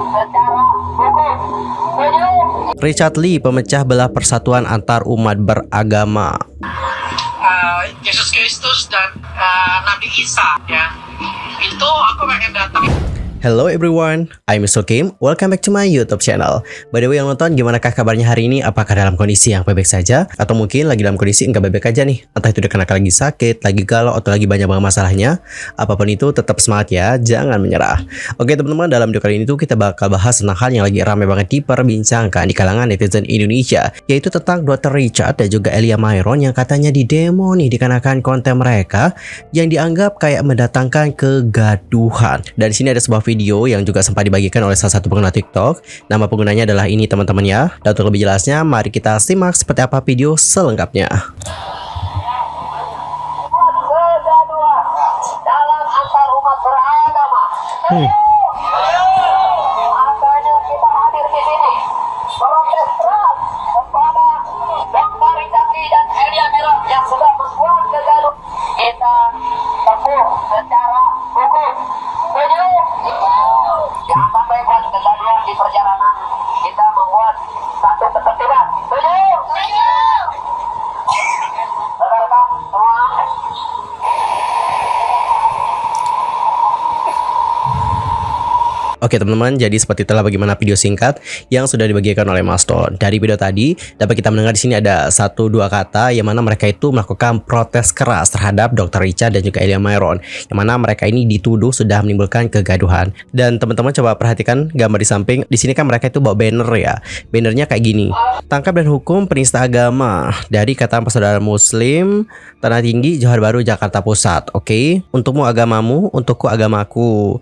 secara hukum. Setuju? Richard Lee, pemecah belah persatuan antar umat beragama. Yesus Kristus dan Nabi Isa, ya. Itu aku pengen datang. Hello everyone, I'm Mr. Kim. Welcome back to my YouTube channel. By the way, yang nonton, gimana kabarnya hari ini? Apakah dalam kondisi yang baik-baik saja? Atau mungkin lagi dalam kondisi enggak baik-baik aja nih? Entah itu karena lagi sakit, lagi galau, atau lagi banyak banget masalahnya? Apapun itu, tetap semangat ya, jangan menyerah. Oke teman-teman, dalam video kali ini tuh kita bakal bahas tentang hal yang lagi ramai banget diperbincangkan di kalangan netizen Indonesia, yaitu tentang Dr. Richard dan juga Elia Mayron yang katanya didemo nih dikarenakan konten mereka yang dianggap kayak mendatangkan kegaduhan. Dan di sini ada sebuah video yang juga sempat dibagikan oleh salah satu pengguna TikTok. Nama penggunanya adalah ini teman-teman ya. Dan untuk lebih jelasnya, mari kita simak seperti apa video selengkapnya. Kegaduhan dalam antar umat beragama. Makanya kita hadir di sini protes keras kepada Dr. Richard Lee dan Elia Mayron yang sudah membuat kegaduhan. Kita tegur secara hukum. Setuju? Jangan sampai buat kegaduhan di perjalanan. Kita membuat satu ketertiban. Setuju? Rekan-rekan semua. Oke teman-teman, jadi seperti itulah bagaimana video singkat yang sudah dibagikan oleh Mas Ton. Dari video tadi dapat kita mendengar di sini ada 1-2 kata yang mana mereka itu melakukan protes keras terhadap Dr. Richard dan juga Elia Mayron, yang mana mereka ini dituduh sudah menimbulkan kegaduhan. Dan teman-teman coba perhatikan gambar di samping. Di sini kan mereka itu bawa banner ya. Bannernya kayak gini. Tangkap dan hukum penista agama dari Ikatan Persaudaraan Muslim Tanah Tinggi, Johar Baru, Jakarta Pusat. Oke, untukmu agamamu, untukku agamaku.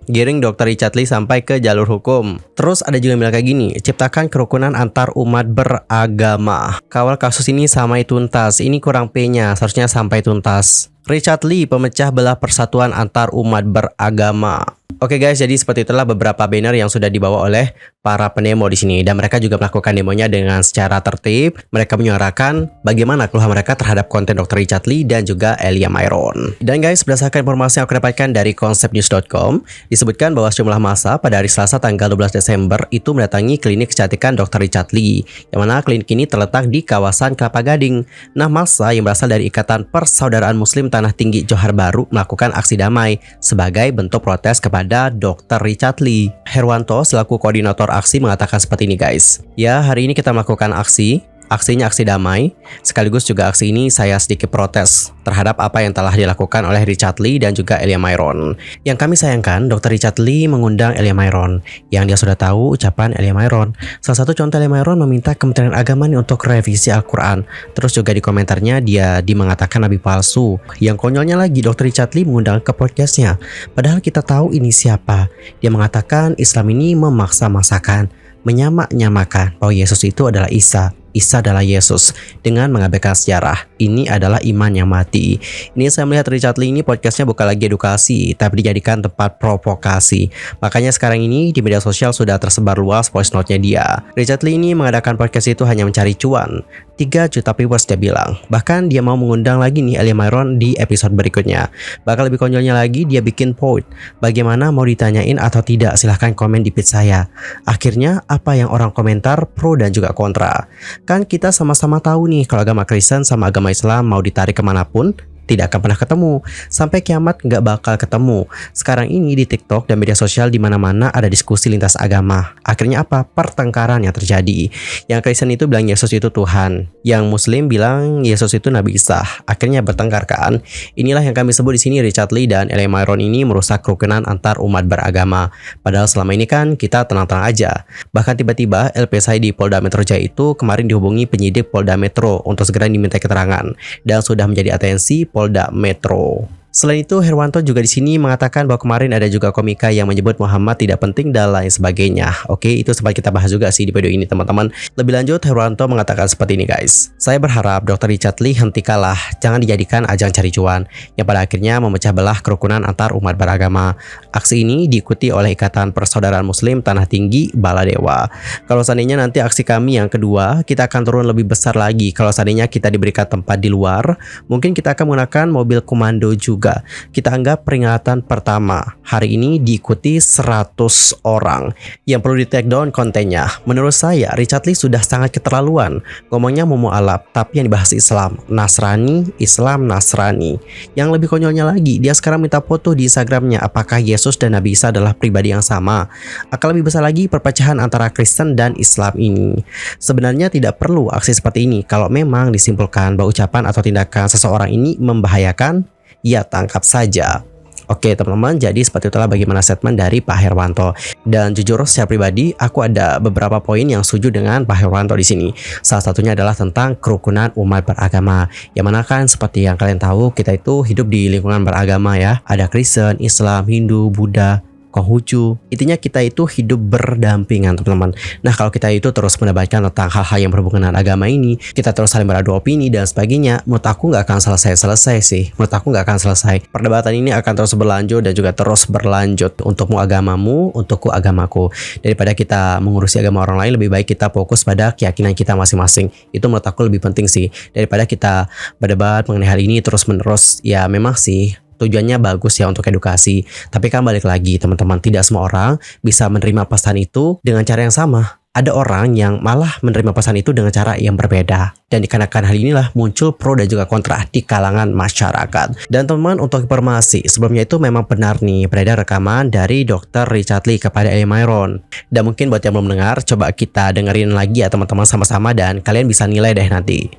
Giring Dr. Richard Lee sampai ke jalur hukum. Terus ada juga yang bilang kayak gini, ciptakan kerukunan antar umat beragama. Kawal kasus ini sampai tuntas. Ini kurang P-nya, seharusnya sampai tuntas. Richard Lee, pemecah belah persatuan antar umat beragama. Oke guys, jadi seperti itulah beberapa banner yang sudah dibawa oleh para pendemo di sini, dan mereka juga melakukan demonya dengan secara tertib. Mereka menyuarakan bagaimana keluhan mereka terhadap konten Dr. Richard Lee dan juga Elia Mayron. Dan guys, berdasarkan informasi yang aku dapatkan dari konsepnews.com, disebutkan bahwa sejumlah massa pada hari Selasa tanggal 12 Desember itu mendatangi klinik kecantikan Dr. Richard Lee, yang mana klinik ini terletak di kawasan Kelapa Gading. Nah, massa yang berasal dari Ikatan Persaudaraan Muslim Tanah Tinggi Johar Baru melakukan aksi damai sebagai bentuk protes kepada Dr. Richard Lee. Herwanto selaku koordinator aksi mengatakan seperti ini guys. Ya, hari ini kita melakukan aksi. Aksinya aksi damai, sekaligus juga aksi ini saya sedikit protes terhadap apa yang telah dilakukan oleh Richard Lee dan juga Elia Mayron. Yang kami sayangkan, Dr. Richard Lee mengundang Elia Mayron, yang dia sudah tahu ucapan Elia Mayron. Salah satu contoh Elia Mayron meminta Kementerian Agama nih untuk revisi Al-Quran. Terus juga di komentarnya dia mengatakan nabi palsu. Yang konyolnya lagi, Dr. Richard Lee mengundang ke podcastnya. Padahal kita tahu ini siapa. Dia mengatakan Islam ini memaksa-maksakan, menyamak-nyamakan bahwa Yesus itu adalah Isa. Isa adalah Yesus dengan mengabaikan sejarah. Ini adalah iman yang mati. Ini saya melihat Richard Lee ini podcastnya bukan lagi edukasi, tapi dijadikan tempat provokasi. Makanya sekarang ini di media sosial sudah tersebar luas voice note-nya dia. Richard Lee ini mengadakan podcast itu hanya mencari cuan. 3 juta viewers dia bilang. Bahkan dia mau mengundang lagi nih Elia Mayron di episode berikutnya. Bahkan lebih konyolnya lagi, dia bikin poll. Bagaimana mau ditanyain atau tidak? Silahkan komen di feed saya. Akhirnya apa yang orang komentar pro dan juga kontra. Kan kita sama-sama tahu nih kalau agama Kristen sama agama Islam mau ditarik kemanapun tidak akan pernah ketemu. Sampai kiamat nggak bakal ketemu. Sekarang ini di TikTok dan media sosial di mana-mana ada diskusi lintas agama. Akhirnya apa? Pertengkaran yang terjadi. Yang Kristen itu bilang Yesus itu Tuhan. Yang Muslim bilang Yesus itu Nabi Isa. Akhirnya bertengkar kan? Inilah yang kami sebut di sini Richard Lee dan Elia Mayron ini merusak kerukunan antar umat beragama. Padahal selama ini kan kita tenang-tenang aja. Bahkan tiba-tiba LPSI di Polda Metro Jaya itu kemarin dihubungi penyidik Polda Metro untuk segera diminta keterangan dan sudah menjadi atensi Polda Metro. Selain itu, Herwanto juga di sini mengatakan bahwa kemarin ada juga komika yang menyebut Muhammad tidak penting dan lain sebagainya. Oke, itu sempat kita bahas juga sih di video ini teman-teman. Lebih lanjut, Herwanto mengatakan seperti ini guys. Saya berharap Dr. Richard Lee hentikanlah, jangan dijadikan ajang cari cuan yang pada akhirnya memecah belah kerukunan antar umat beragama. Aksi ini diikuti oleh Ikatan Persaudaraan Muslim Tanah Tinggi Baladewa. Kalau seandainya nanti aksi kami yang kedua, kita akan turun lebih besar lagi. Kalau seandainya kita diberikan tempat di luar, mungkin kita akan menggunakan mobil komando juga juga. Kita anggap peringatan pertama hari ini diikuti 100 orang. Yang perlu di take down kontennya. Menurut saya Richard Lee sudah sangat keterlaluan. Ngomongnya mualaf, tapi yang dibahas Islam, Nasrani, Islam, Nasrani. Yang lebih konyolnya lagi, dia sekarang minta foto di Instagramnya apakah Yesus dan Nabi Isa adalah pribadi yang sama. Akan lebih besar lagi perpecahan antara Kristen dan Islam ini. Sebenarnya tidak perlu aksi seperti ini kalau memang disimpulkan bahwa ucapan atau tindakan seseorang ini membahayakan, ya tangkap saja. Oke teman-teman, jadi seperti itulah bagaimana statement dari Pak Herwanto. Dan jujur secara pribadi, aku ada beberapa poin yang setuju dengan Pak Herwanto di sini. Salah satunya adalah tentang kerukunan umat beragama. Yang mana kan seperti yang kalian tahu, kita itu hidup di lingkungan beragama ya. Ada Kristen, Islam, Hindu, Buddha, Konghucu. Intinya kita itu hidup berdampingan teman-teman. Nah kalau kita itu terus mendebatkan tentang hal-hal yang berhubungan dengan agama ini, kita terus saling beradu opini dan sebagainya, menurut aku nggak akan selesai sih. Menurut aku nggak akan selesai. Perdebatan ini akan terus berlanjut dan juga terus berlanjut. Untukmu agamamu, untukku agamaku. Daripada kita mengurusi agama orang lain, lebih baik kita fokus pada keyakinan kita masing-masing. Itu menurut aku lebih penting sih. Daripada kita berdebat mengenai hal ini terus-menerus. Ya memang sih tujuannya bagus ya untuk edukasi. Tapi kan balik lagi teman-teman, tidak semua orang bisa menerima pesan itu dengan cara yang sama. Ada orang yang malah menerima pesan itu dengan cara yang berbeda. Dan dikarenakan hal inilah muncul pro dan juga kontra di kalangan masyarakat. Dan teman-teman untuk informasi, sebelumnya itu memang benar nih beredar rekaman dari Dr. Richard Lee kepada Elia Myron. Dan mungkin buat yang belum dengar, coba kita dengerin lagi ya teman-teman sama-sama dan kalian bisa nilai deh nanti.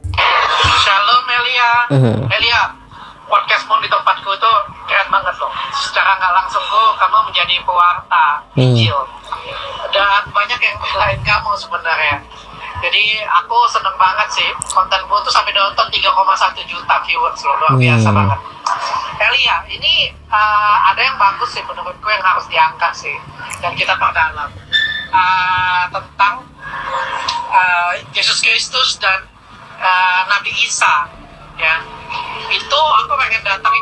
Shalom Elia. Elia, podcastmu di tempatku itu keren banget loh. Secara nggak langsung kamu menjadi pewarta Injil. Dan banyak yang lain kamu sebenarnya. Jadi aku seneng banget sih. Kontenmu tuh sampai nonton 3,1 juta viewers loh. Luar biasa banget. Elia, ini ada yang bagus sih menurutku yang harus diangkat sih. Dan kita perdalam. Tentang Yesus Kristus dan Nabi Isa. Ya, itu aku pengen datang.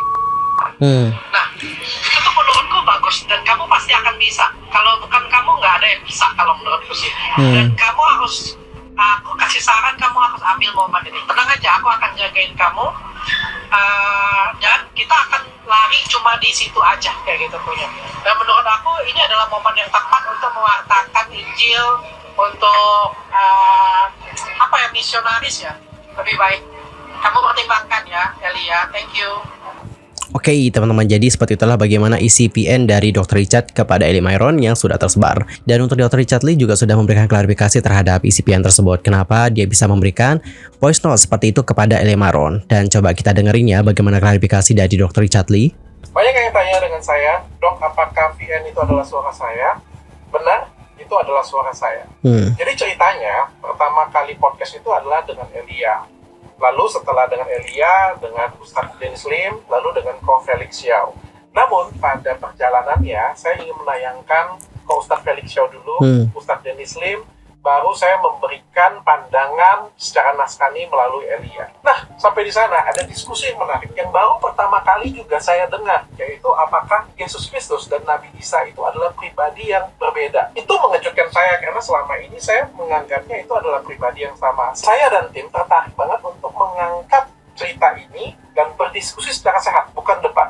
Nah, itu tuh menurutku bagus dan kamu pasti akan bisa. Kalau bukan kamu nggak ada yang bisa kalau menurutku sih. Dan kamu harus, aku kasih saran kamu harus ambil momen ini. Tenang aja, aku akan jagain kamu. Dan kita akan lari cuma di situ aja kayak gitu punya. Dan menurut aku ini adalah momen yang tepat untuk mewartakan Injil untuk misionaris ya. Lebih baik kamu pertimbangkan ya, Elia. Thank you. Oke teman-teman, jadi seperti itulah bagaimana isi PN dari Dr. Richard kepada Elia Myron yang sudah tersebar. Dan untuk Dr. Richard Lee juga sudah memberikan klarifikasi terhadap isi PN tersebut. Kenapa dia bisa memberikan voice note seperti itu kepada Elia Myron. Dan coba kita dengerin ya bagaimana klarifikasi dari Dr. Richard Lee. Banyak yang tanya dengan saya, Dok, apakah VN itu adalah suara saya? Benar, itu adalah suara saya. Jadi ceritanya, pertama kali podcast itu adalah dengan Elia. Lalu setelah dengan Elia, dengan Ustadz Dennis Lim, lalu dengan Ko Felix Xiao. Namun pada perjalanannya, saya ingin menayangkan ke Ustadz Felix Xiao dulu, Ustadz Dennis Lim, baru saya memberikan pandangan secara naskani melalui Elia. Nah, sampai di sana ada diskusi yang menarik yang baru pertama kali juga saya dengar, yaitu apakah Yesus Kristus dan Nabi Isa itu adalah pribadi yang berbeda. Itu mengejutkan saya karena selama ini saya menganggapnya itu adalah pribadi yang sama. Saya dan tim tertarik banget untuk mengangkat cerita ini dan berdiskusi secara sehat, bukan debat.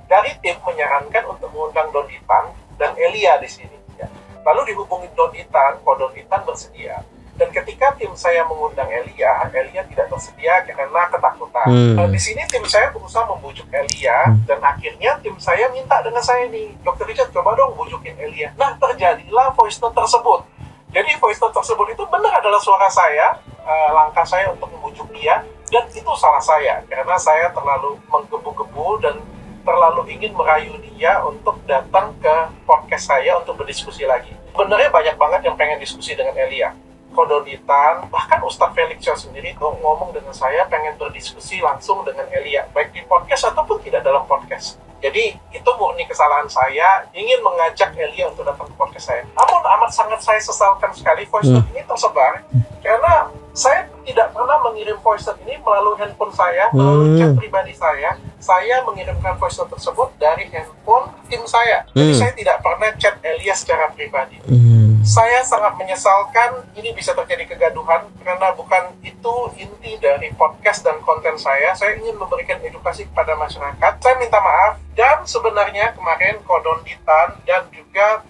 Dari tim menyarankan untuk mengundang Don Itan dan Elia di sini. Lalu dihubungi Don Itan, Don Itan bersedia. Dan ketika tim saya mengundang Elia tidak bersedia karena ketakutan. Di sini tim saya berusaha membujuk Elia, dan akhirnya tim saya minta dengan saya nih, Dr. Richard coba dong bujukin Elia. Nah, terjadilah voice note tersebut. Jadi voice note tersebut itu benar adalah suara saya, langkah saya untuk membujuk dia, dan itu salah saya karena saya terlalu menggebu-gebu dan terlalu ingin merayu dia untuk datang ke podcast saya untuk berdiskusi lagi. Sebenarnya banyak banget yang pengen diskusi dengan Elia. Don Itan, bahkan Ustadz Felix Xiao sendiri tuh ngomong dengan saya pengen berdiskusi langsung dengan Elia, baik di podcast ataupun tidak dalam podcast. Jadi itu murni kesalahan saya, ingin mengajak Elia untuk datang ke podcast saya. Namun amat sangat saya sesalkan sekali voice note ini tersebar, karena saya tidak pernah mengirim voice note ini melalui handphone saya, melalui chat pribadi saya. Saya mengirimkan voice note tersebut dari handphone tim saya. Jadi saya tidak pernah chat Elia secara pribadi. Saya sangat menyesalkan ini bisa terjadi kegaduhan karena bukan itu inti dari podcast dan konten saya. Saya ingin memberikan edukasi kepada masyarakat. Saya minta maaf dan sebenarnya kemarin Kodon Ditan dan juga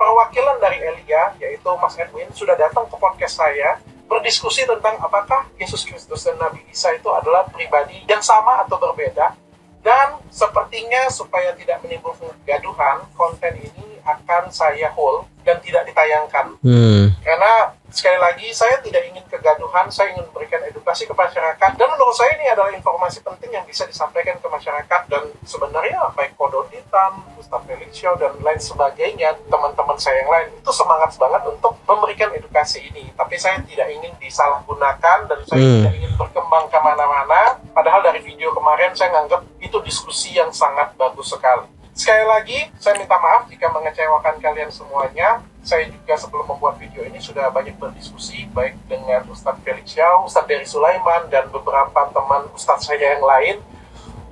perwakilan dari Elia yaitu Mas Edwin sudah datang ke podcast saya berdiskusi tentang apakah Yesus Kristus dan Nabi Isa itu adalah pribadi yang sama atau berbeda. Dan sepertinya supaya tidak menimbulkan kegaduhan, konten ini akan saya hold dan tidak ditayangkan. Karena sekali lagi saya tidak ingin kegaduhan, saya ingin memberikan edukasi ke masyarakat. Dan menurut saya ini adalah informasi penting yang bisa disampaikan ke masyarakat. Dan sebenarnya baik Kodon Ditan, Ustadz Felix Show, dan lain sebagainya, teman-teman saya yang lain, itu semangat banget untuk memberikan edukasi ini. Tapi saya tidak ingin disalahgunakan dan saya tidak ingin berkembang kemana-mana. Padahal dari video kemarin saya nganggap itu diskusi yang sangat bagus sekali. Sekali lagi, saya minta maaf jika mengecewakan kalian semuanya. Saya juga sebelum membuat video ini sudah banyak berdiskusi, baik dengan Ustadz Felix Show, Ustadz Dery Sulaiman, dan beberapa teman Ustadz saya yang lain.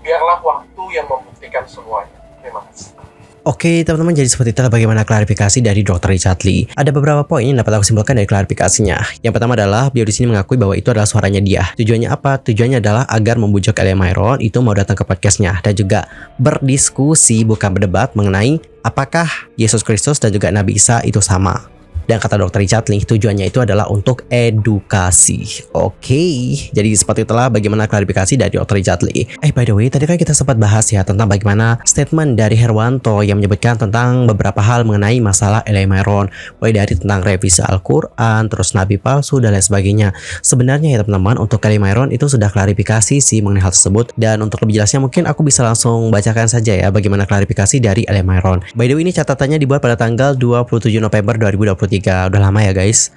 Biarlah waktu yang membuktikan semuanya. Terima kasih. Oke teman-teman, jadi seperti itulah bagaimana klarifikasi dari Dr. Richard Lee. Ada beberapa poin yang dapat aku simpulkan dari klarifikasinya. Yang pertama adalah beliau di sini mengakui bahwa itu adalah suaranya dia. Tujuannya apa? Tujuannya adalah agar membujuk Elia Myron itu mau datang ke podcastnya dan juga berdiskusi, bukan berdebat mengenai apakah Yesus Kristus dan juga Nabi Isa itu sama. Dan kata Dr. Richard Lee, tujuannya itu adalah untuk edukasi. Oke, jadi seperti itulah bagaimana klarifikasi dari Dr. Richard Lee. By the way, tadi kan kita sempat bahas ya tentang bagaimana statement dari Herwanto yang menyebutkan tentang beberapa hal mengenai masalah Elia Myron, mulai dari tentang revisi Al-Quran, terus nabi palsu, dan lain sebagainya. Sebenarnya ya teman-teman, untuk Elia Myron itu sudah klarifikasi sih mengenai hal tersebut. Dan untuk lebih jelasnya mungkin aku bisa langsung bacakan saja ya bagaimana klarifikasi dari Elia Myron. By the way, ini catatannya dibuat pada tanggal 27 November 2023. Udah lama ya guys.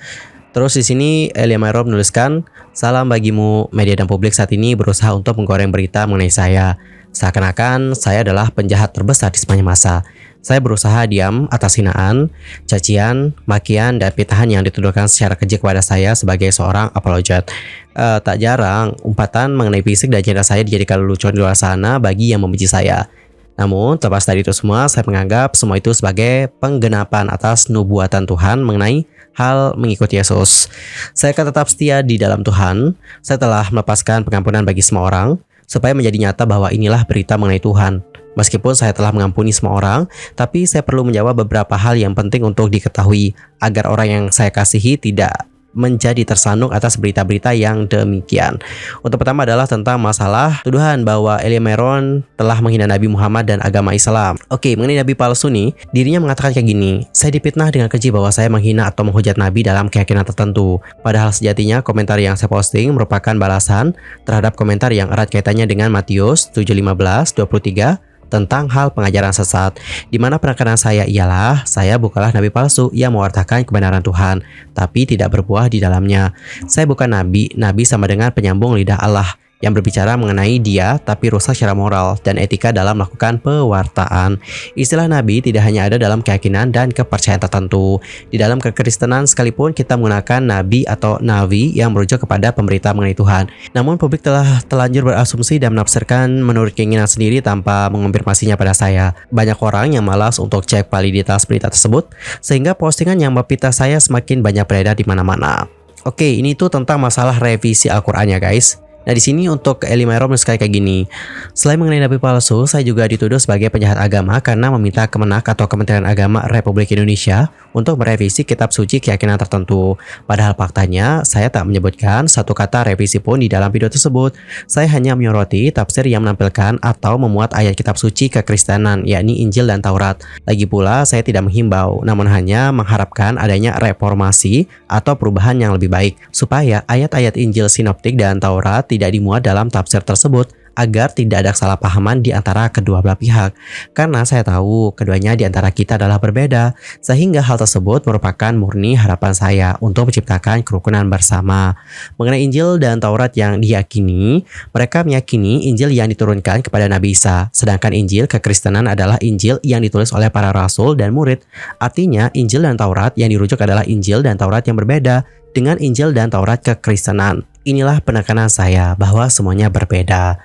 Terus di sini Elia Myron menuliskan, "Salam bagimu, media dan publik saat ini berusaha untuk menggoreng berita mengenai saya. Seakan-akan saya adalah penjahat terbesar di sepanjang masa. Saya berusaha diam atas hinaan, cacian, makian, dan fitnahan yang dituduhkan secara keji kepada saya sebagai seorang apologet. Tak jarang umpatan mengenai fisik dan gender saya dijadikan lelucon di luar sana bagi yang membenci saya. Namun, terlepas dari itu semua, saya menganggap semua itu sebagai penggenapan atas nubuatan Tuhan mengenai hal mengikuti Yesus. Saya akan tetap setia di dalam Tuhan. Saya telah melepaskan pengampunan bagi semua orang, supaya menjadi nyata bahwa inilah berita mengenai Tuhan. Meskipun saya telah mengampuni semua orang, tapi saya perlu menjawab beberapa hal yang penting untuk diketahui, agar orang yang saya kasihi tidak menjadi tersandung atas berita-berita yang demikian. Untuk pertama adalah tentang masalah tuduhan bahwa Elia Myron telah menghina Nabi Muhammad dan agama Islam. Oke, mengenai Nabi palsu nih, dirinya mengatakan kayak gini, "Saya dipitnah dengan keji bahwa saya menghina atau menghujat Nabi dalam keyakinan tertentu. Padahal sejatinya komentar yang saya posting merupakan balasan terhadap komentar yang erat kaitannya dengan Matius 7:15-23 tentang hal pengajaran sesat, di mana penekanan saya ialah saya bukanlah nabi palsu yang mewartakan kebenaran Tuhan, tapi tidak berbuah di dalamnya. Saya bukan nabi, nabi sama dengan penyambung lidah Allah yang berbicara mengenai dia tapi rusak secara moral dan etika dalam melakukan pewartaan. Istilah nabi tidak hanya ada dalam keyakinan dan kepercayaan tertentu. Di dalam kekristenan sekalipun kita menggunakan nabi atau navi yang merujuk kepada pemberita mengenai Tuhan. Namun publik telah terlanjur berasumsi dan menafsirkan menurut keinginan sendiri tanpa mengonfirmasinya pada saya. Banyak orang yang malas untuk cek validitas berita tersebut, sehingga postingan yang memfitnah saya semakin banyak beredar di mana-mana. Oke, ini tuh tentang masalah revisi Al-Quran ya guys. Nah di sini untuk Elia Myron menuliskan kayak gini, "Selain mengenai nabi palsu, saya juga dituduh sebagai penjahat agama karena meminta Kemenak atau Kementerian Agama Republik Indonesia untuk merevisi kitab suci keyakinan tertentu. Padahal faktanya, saya tak menyebutkan satu kata revisi pun di dalam video tersebut. Saya hanya menyoroti tafsir yang menampilkan atau memuat ayat kitab suci kekristenan, yakni Injil dan Taurat. Lagi pula, saya tidak menghimbau, namun hanya mengharapkan adanya reformasi atau perubahan yang lebih baik, supaya ayat-ayat Injil Sinoptik dan Taurat tidak dimuat dalam tafsir tersebut agar tidak ada kesalahpahaman di antara kedua belah pihak. Karena saya tahu keduanya di antara kita adalah berbeda, sehingga hal tersebut merupakan murni harapan saya untuk menciptakan kerukunan bersama. Mengenai Injil dan Taurat yang diyakini, mereka meyakini Injil yang diturunkan kepada Nabi Isa, sedangkan Injil kekristenan adalah Injil yang ditulis oleh para rasul dan murid. Artinya Injil dan Taurat yang dirujuk adalah Injil dan Taurat yang berbeda dengan Injil dan Taurat kekristenan. Inilah penekanan saya bahwa semuanya berbeda."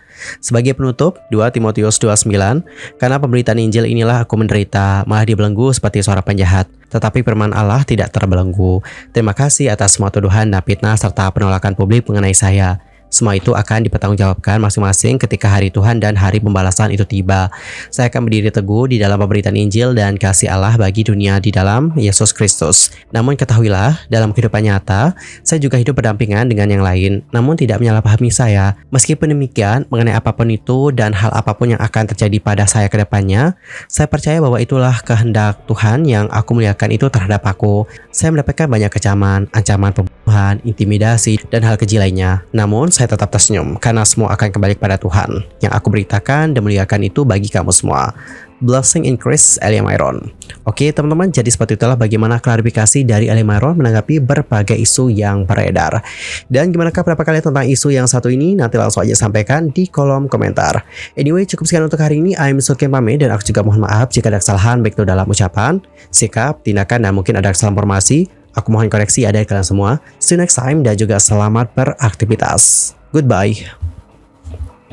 Sebagai penutup, 2 Timotius 2:9, karena pemberitaan Injil inilah aku menderita, malah dibelenggu seperti seorang penjahat. Tetapi firman Allah tidak terbelenggu. Terima kasih atas semua tuduhan dan fitnah serta penolakan publik mengenai saya. Semua itu akan dipertanggungjawabkan masing-masing ketika hari Tuhan dan hari pembalasan itu tiba. Saya akan berdiri teguh di dalam pemberitaan Injil dan kasih Allah bagi dunia di dalam Yesus Kristus. Namun ketahuilah, dalam kehidupan nyata, saya juga hidup berdampingan dengan yang lain, namun tidak menyalahpahami saya. Meskipun demikian, mengenai apapun itu dan hal apapun yang akan terjadi pada saya ke depannya, saya percaya bahwa itulah kehendak Tuhan yang aku muliakan itu terhadap aku. Saya mendapatkan banyak kecaman, ancaman pembunuhan, intimidasi, dan hal keji lainnya. Namun, saya tetap tersenyum karena semua akan kembali kepada Tuhan. Yang aku beritakan dan muliakan itu bagi kamu semua. Blessing in Christ, Elia Myron. Oke teman-teman, jadi seperti itulah bagaimana klarifikasi dari Elia Myron menanggapi berbagai isu yang beredar. Dan gimana pendapat kalian tentang isu yang satu ini? Nanti langsung aja sampaikan di kolom komentar. Anyway, cukup sekian untuk hari ini. I'm Sulkin pamit dan aku juga mohon maaf jika ada kesalahan baik itu dalam ucapan, sikap, tindakan, dan mungkin ada kesalahan informasi. Aku mohon koreksi ada kalian semua. See you next time dan juga selamat beraktivitas. Goodbye.